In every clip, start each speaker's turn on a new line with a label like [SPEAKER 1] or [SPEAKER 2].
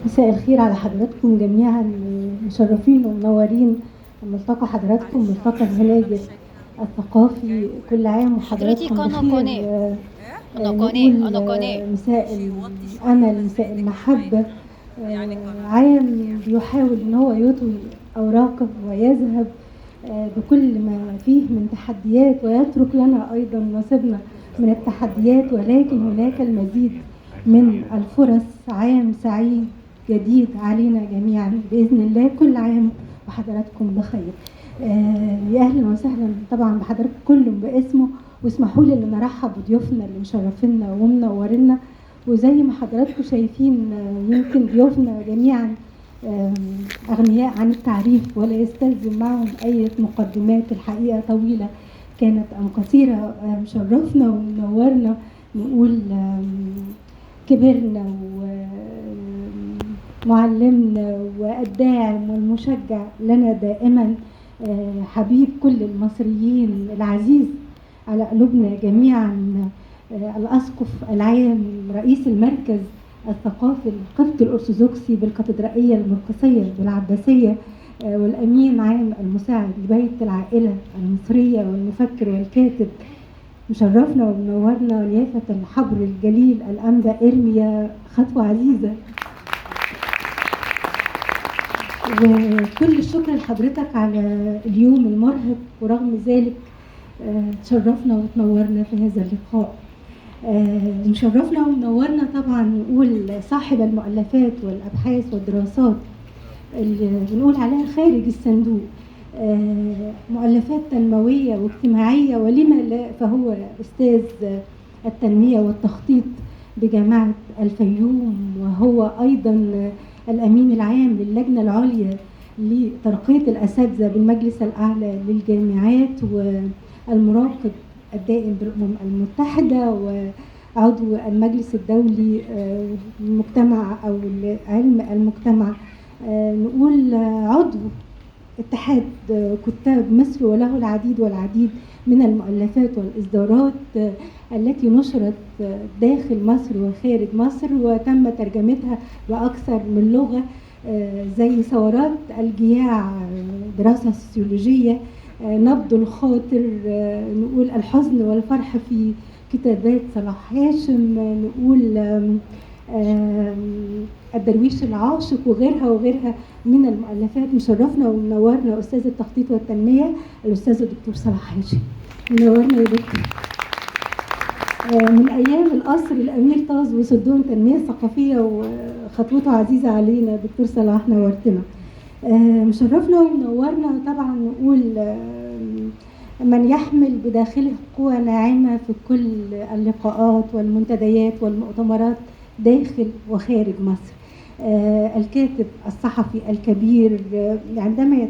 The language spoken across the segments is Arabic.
[SPEAKER 1] مساء الخير على حضراتكم جميعا، مشرفين ومنورين ملتقى حضراتكم، ملتقى الهناجر الثقافي. كل عام وحضراتكم بخير. نقول مساء الأمل، مساء المحبة. عام بيحاول ان هو يطوي أوراقه ويذهب بكل ما فيه من تحديات، ويترك لنا أيضا نصيبنا من التحديات، ولكن هناك المزيد من الفرص. عام سعيد جديد علينا جميعا بإذن الله. كل عام وحضراتكم بخير. يا أهلا وسهلا طبعا بحضراتكم كلهم باسمه، واسمحوا لي ان ارحب بضيوفنا اللي مشرفينا ومنورينا. وزي ما حضراتكم شايفين يمكن ضيوفنا جميعا اغنياء عن التعريف، ولا يستلزم معهم اي مقدمات. الحقيقه طويله كانت ام قصيره. مشرفنا ومنورنا نقول كبرنا ومعلمنا والداعم والمشجع لنا دائما، حبيب كل المصريين العزيز على قلوبنا جميعا، الأسقف العام رئيس المركز الثقافي القبطي الأرثوذكسي بالكاتدرائية المرقسية بالعباسية، والأمين عام المساعد لبيت العائلة المصرية والمفكر والكاتب. مشرفنا ومنورنا وليافة الحبر الجليل الأنبا إرميا خطوة عزيزة. وكل الشكر لحضرتك على اليوم المرهق، ورغم ذلك تشرفنا وتنورنا في هذا اللقاء. مشرفنا ومنورنا طبعا نقول صاحب المؤلفات والابحاث والدراسات اللي بنقول عليها خارج الصندوق، مؤلفات تنمويه واجتماعيه، ولما لا، فهو استاذ التنميه والتخطيط بجامعه الفيوم، وهو ايضا الامين العام للجنه العليا لترقيه الاساتذه بالمجلس الاعلى للجامعات، والمراقب الدائم بالامم المتحده، وعضو المجلس الدولي للمجتمع او لعلم المجتمع. نقول عضو اتحاد كتاب مصر، وله العديد والعديد من المؤلفات والاصدارات التي نشرت داخل مصر وخارج مصر، وتم ترجمتها باكثر من لغه، زي ثورات الجياع، دراسه سوسيولوجيه، نبض الخاطر، نقول الحزن والفرح في كتابات صلاح هاشم، نقول الدرويش العاشق، وغيرها وغيرها من المؤلفات. مشرفنا ومنورنا استاذ التخطيط والتنميه الاستاذ الدكتور صلاح هاشم. منورنا يا دكتور. من ايام القصر الامير طاز وصدون التنميه الثقافيه، وخطوته عزيزه علينا دكتور صلاح، نورتنا. مشرفنا ومنورنا طبعا نقول من يحمل بداخله قوى ناعمه في كل اللقاءات والمنتديات والمؤتمرات داخل وخارج مصر. الكاتب الصحفي الكبير، عندما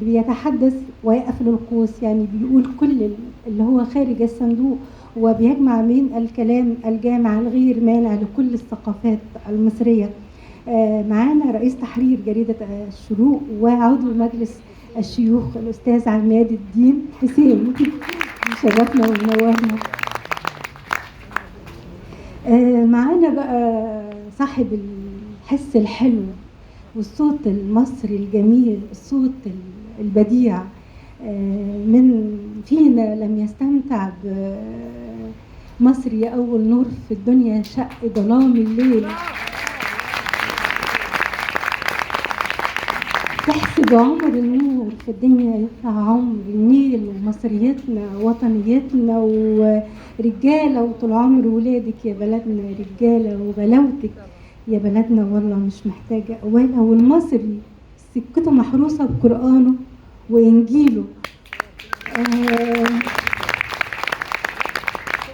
[SPEAKER 1] بيتحدث ويقفل القوس، يعني بيقول كل اللي هو خارج الصندوق، وبيجمع من الكلام الجامع الغير مانع لكل الثقافات المصرية. معانا رئيس تحرير جريدة الشروق وعضو مجلس الشيوخ الأستاذ عماد الدين حسين. شرفنا ومنورنا. معانا بقى صاحب الحس الحلو والصوت المصري الجميل، الصوت البديع. من فينا لم يستمتع بمصر يا أول نور في الدنيا شق ظلام الليل، تحسب عمر النور في الدنيا يطلع عمر النيل، ومصريتنا وطنيتنا ورجالة وطول عمر ولادك يا بلدنا رجالة، وغلاوتك يا بلدنا والله مش محتاجة قوالة. والمصري سكته محروسة بقرآنه وإنجيله.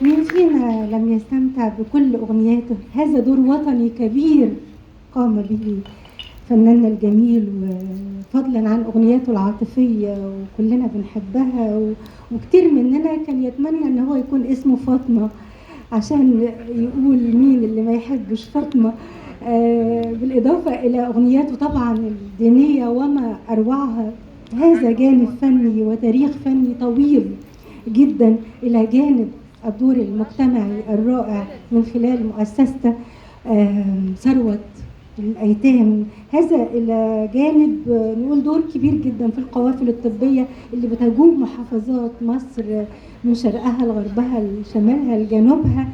[SPEAKER 1] مين فينا لم يستمتع بكل أغنياته؟ هذا دور وطني كبير قام به فناننا الجميل، وفضلا عن أغنياته العاطفية وكلنا بنحبها، وكتير مننا كان يتمنى ان هو يكون اسمه فاطمة عشان يقول مين اللي ما يحبش فاطمة. بالإضافة إلى أغنياته طبعا الدينية وما أروعها، هذا جانب فني وتاريخ فني طويل جدا إلى جانب الدور المجتمعي الرائع من خلال مؤسسته ثروة الأيتام. هذا إلى جانب نقول دور كبير جدا في القوافل الطبية اللي بتجوب محافظات مصر من شرقها لغربها لشمالها لجنوبها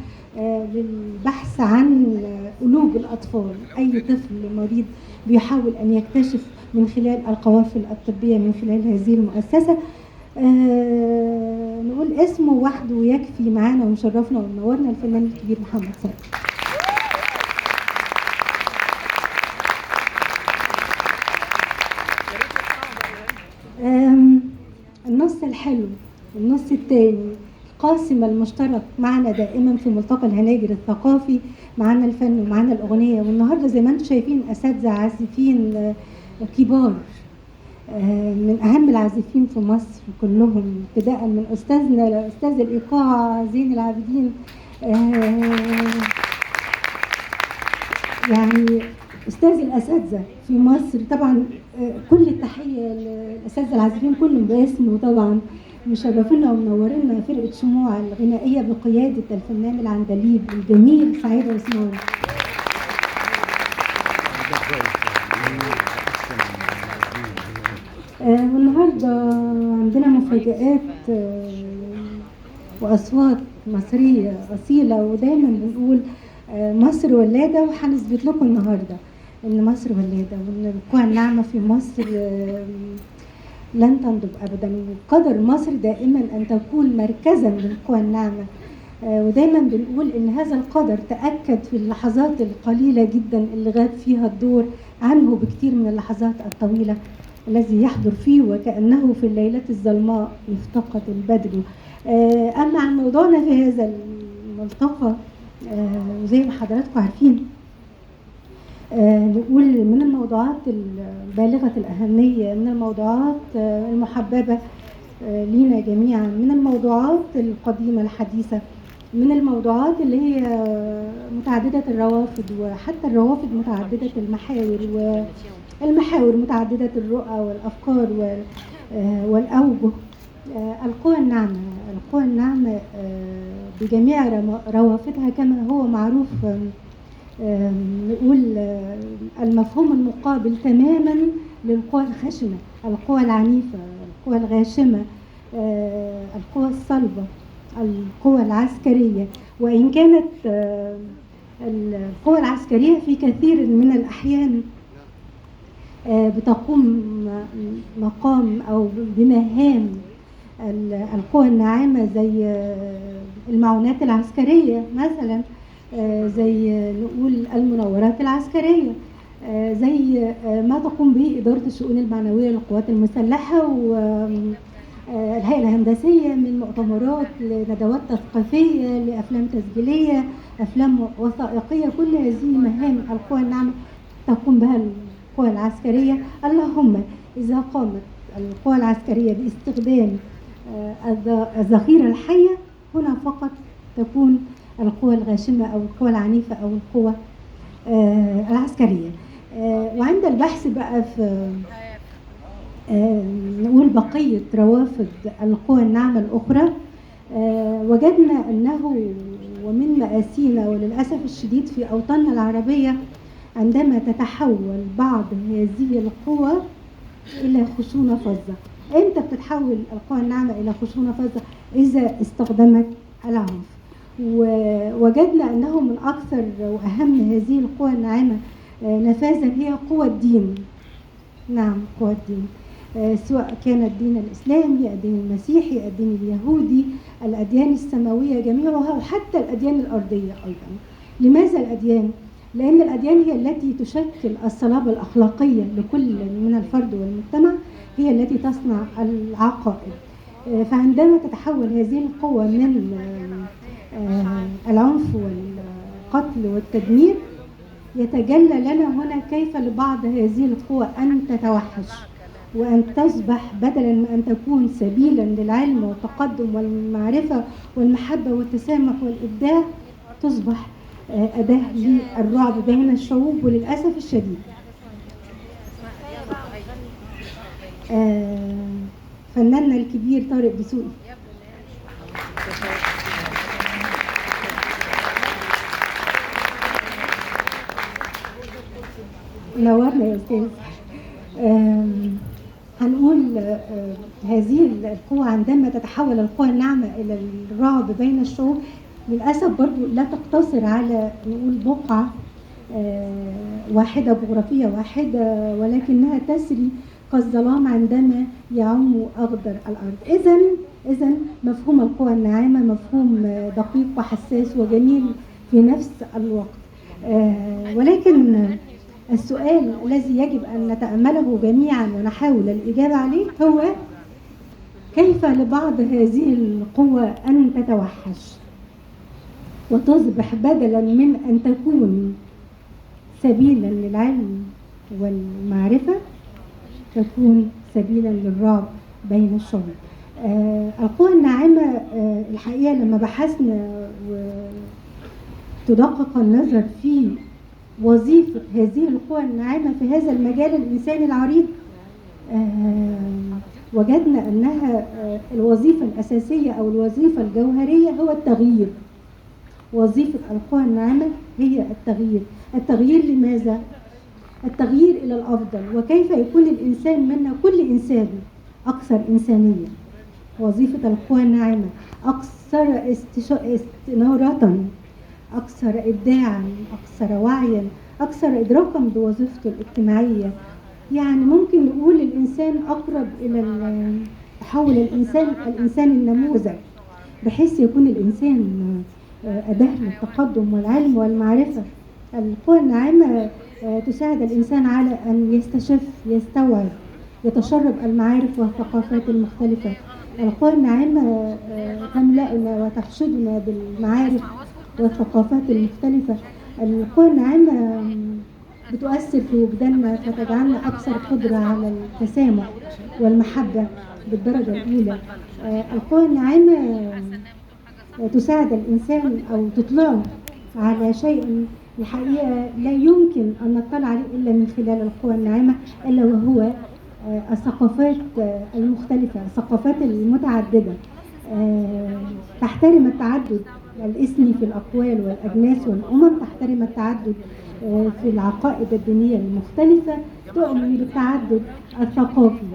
[SPEAKER 1] للبحث عن قلوب الأطفال. أي طفل مريض بيحاول أن يكتشف من خلال القوافل الطبية من خلال هذه المؤسسة. نقول اسمه وحده يكفي معانا ومشرفنا ومنورنا الفنان الكبير محمد سعد. النص الحلو، النص الثاني، القاسم المشترك معنا دائما في ملتقى الهناجر الثقافي، معنا الفن ومعنا الأغنية. والنهارده زي ما انتم شايفين أساتذة عازفين كبار من أهم العازفين في مصر كلهم، ابتداء من أستاذنا أستاذ الإيقاع زين العابدين، يعني أستاذ الأساتذة في مصر. طبعا كل التحية للأساتذة العازفين كلهم باسمه، طبعا مشرفينا ومنورينا فرقة شموع الغنائية بقيادة الفنان العندليب الجميل سعيد عثمان. والنهارده عندنا مفاجآت وأصوات مصرية أصيلة، ودايما بنقول مصر ولادة، وهنثبت لكم النهارده إن مصر ولادة، وإن القوى الناعمة في مصر لن تنضب أبدا، وقدر مصر دائما أن تكون مركزا للقوى الناعمة. ودايما بنقول إن هذا القدر تأكد في اللحظات القليلة جدا اللي غاب فيها الدور عنه بكثير من اللحظات الطويلة الذي يحضر فيه وكأنه في الليلة الظلماء يفتقد البدر. أما عن موضوعنا في هذا الملتقى، زي ما حضراتكم عارفين نقول من الموضوعات البالغة الأهمية، من الموضوعات المحببة لينا جميعا، من الموضوعات القديمة الحديثة، من الموضوعات اللي هي متعددة الروافد، وحتى الروافد متعددة المحاور متعددة الرؤى والأفكار والأوجه. القوى الناعمة، القوى الناعمة بجميع روافدها كما هو معروف، نقول المفهوم المقابل تماما للقوى الخشنة، القوى العنيفة، القوى الغاشمة، القوى الصلبة، القوى العسكرية. وإن كانت القوى العسكرية في كثير من الأحيان بتقوم مقام أو بمهام القوى الناعمة، زي المعونات العسكرية مثلا، زي نقول المناورات العسكرية، زي ما تقوم به إدارة الشؤون المعنوية للقوات المسلحة والهيئة الهندسية، من مؤتمرات لندوات تثقيفية لأفلام تسجيلية، أفلام وثائقية. كل هذه مهام القوى الناعمة تقوم بها القوى العسكرية. اللهم إذا قامت القوى العسكرية باستخدام الذخيرة الحية، هنا فقط تكون القوى الغاشمة أو القوى العنيفة أو القوى العسكرية. وعند البحث بقى في نقول بقية روافد القوى الناعمة الأخرى، وجدنا أنه ومن مآسينا وللأسف الشديد في أوطاننا العربية، عندما تتحول بعض هذه القوى إلى خشونة فظة. إمتى بتتحول القوى الناعمة إلى خشونة فظة؟ إذا استخدمت العنف. ووجدنا أنه من أكثر وأهم هذه القوى الناعمة نفاذا هي قوى الدين. نعم، قوى الدين، سواء كان الدين الإسلامي، الدين المسيحي، الدين اليهودي، الأديان السماوية جميعها، وحتى الأديان الأرضية أيضا. لماذا الأديان؟ لأن الأديان هي التي تشكل الصلابة الأخلاقية لكل من الفرد والمجتمع، هي التي تصنع العقائد. فعندما تتحول هذه القوى من العنف والقتل والتدمير، يتجلى لنا هنا كيف لبعض هذه القوى أن تتوحش وأن تصبح بدلا من أن تكون سبيلا للعلم والتقدم والمعرفة والمحبة والتسامح والإبداع، تصبح أداة للرعب بين الشعوب. وللأسف الشديد فناننا الكبير طارق دسوقي نورنا يا أستاذ. هنقول هذه القوة عندما تتحول القوى الناعمة إلى الرعب بين الشعوب للأسف برضو لا تقتصر على نقول بقعة واحدة جغرافية واحدة، ولكنها تسري كالظلام عندما يعم أخضر الأرض. إذن مفهوم القوى الناعمة مفهوم دقيق وحساس وجميل في نفس الوقت. ولكن السؤال الذي يجب أن نتأمله جميعا ونحاول الإجابة عليه هو كيف لبعض هذه القوى أن تتوحش وتصبح بدلا من أن تكون سبيلا للعلم والمعرفة تكون سبيلا للرعب بين الشعوب. القوى الناعمة الحقيقة لما بحثنا وتدقق النظر في وظيفة هذه القوى الناعمة في هذا المجال الإنساني العريض وجدنا أنها الوظيفة الأساسية أو الوظيفة الجوهرية هو التغيير. وظيفة القوى الناعمة هي التغيير. التغيير لماذا؟ التغيير إلى الأفضل، وكيف يكون الإنسان منا كل إنسان أكثر إنسانية. وظيفة القوى الناعمة أكثر استنارة، أكثر إبداعا، أكثر وعيا، أكثر إدراكا بوظيفته الاجتماعية. يعني ممكن نقول الإنسان أقرب إلى تحول الإنسان النموذج، بحيث يكون الإنسان أداة للتقدم والعلم والمعرفة. القوى الناعمة تساعد الإنسان على أن يستشف، يستوعب، يتشرب المعارف والثقافات المختلفة. القوى الناعمة تملأنا وتحشدنا بالمعارف والثقافات المختلفة. القوى الناعمة بتؤثر في وجداننا فتجعلنا أكثر قدرة على التسامح والمحبة بالدرجة الأولى. القوى الناعمة تساعد الإنسان أو تطلعه على شيء الحقيقة لا يمكن أن نطلع عليه إلا من خلال القوى الناعمة، إلا وهو الثقافات المختلفة، الثقافات المتعددة. تحترم التعدد الإثني في الأقوال والأجناس والأمم، تحترم التعدد في العقائد الدينية المختلفة، تؤمن بالتعدد الثقافي.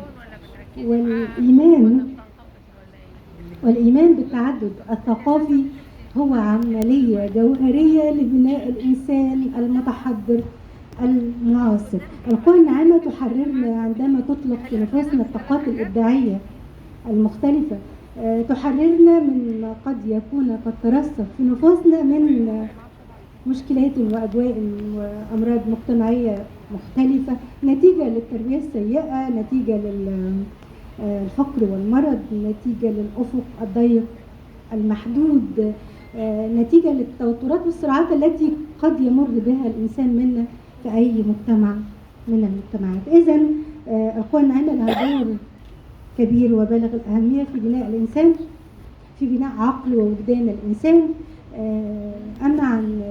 [SPEAKER 1] والإيمان بالتعدد الثقافي هو عملية جوهرية لبناء الإنسان المتحضر المعاصر. القوى الناعمة تحررنا عندما تطلق في نفوسنا الطاقات الإبداعية المختلفة، تحررنا من ما قد يكون قد ترسب في نفوسنا من مشكلات وأجواء وأمراض مجتمعية مختلفة نتيجة للتربية السيئة، نتيجة للفقر والمرض، نتيجة للأفق الضيق المحدود، نتيجة للتوترات والصراعات التي قد يمر بها الإنسان منا في أي مجتمع من المجتمعات. إذن القوى الناعمة لها دور كبير وبالغ الأهمية في بناء الإنسان، في بناء عقل ووجدان الإنسان. أما عن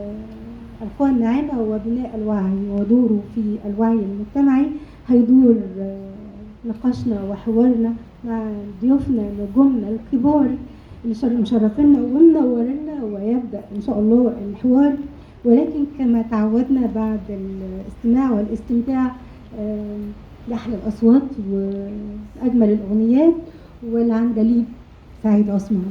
[SPEAKER 1] القوى الناعمة وبناء الوعي ودوره في الوعي المجتمعي هيدور نقاشنا وحوارنا مع ضيوفنا نجومنا الكبار اللي مشرفينا ومنورنا، ويبدأ إن شاء الله الحوار. ولكن كما تعودنا بعد الاستماع والاستمتاع بأحلى الأصوات وأجمل الأغنيات والعندليب سعيد عثمان.